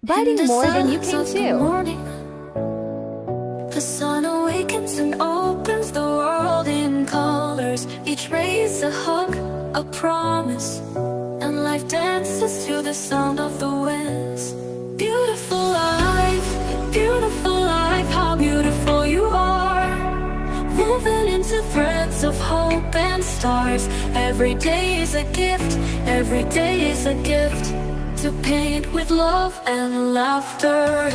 biting more than you can chew. Morning, the sun awakens and opens the world in colors. Each ray is a hug, a promise, and life dances to the sound of the winds. Beautiful life, how beautiful you are. Woven into threads of hope and stars. Every day is a gift, every day is a gift, to paint with love and laughter.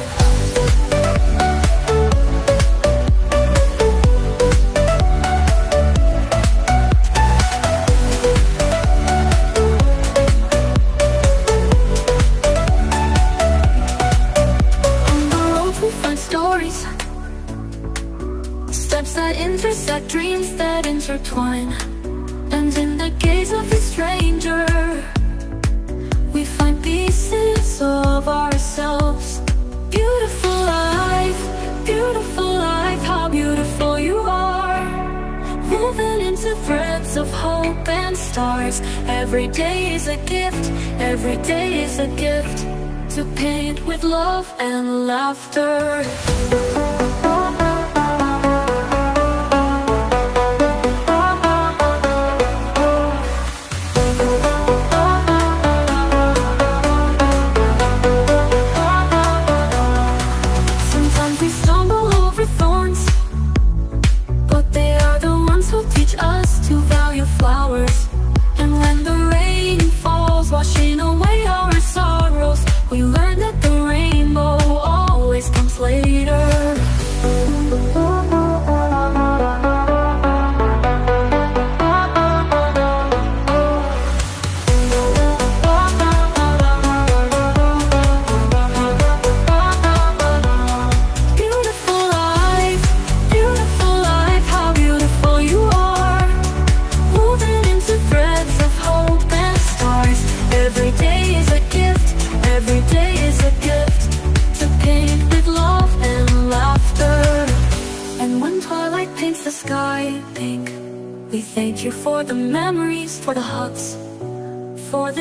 On the road we find stories, steps that intersect, dreams that intertwine. And in the gaze of a stranger, we find pieces of ourselves. Beautiful life, how beautiful you are. Woven into threads of hope and stars. Every day is a gift, every day is a gift, to paint with love and laughter. Washing away our sorrows, we learn that the rainbow always comes later. Beautiful life, how beautiful you are. Woven into threads of hope and stars. Every day is a gift, every day is a gift, to paint with love and laughter. And when twilight paints the sky pink, we thank you for the memories, for the hugs, for the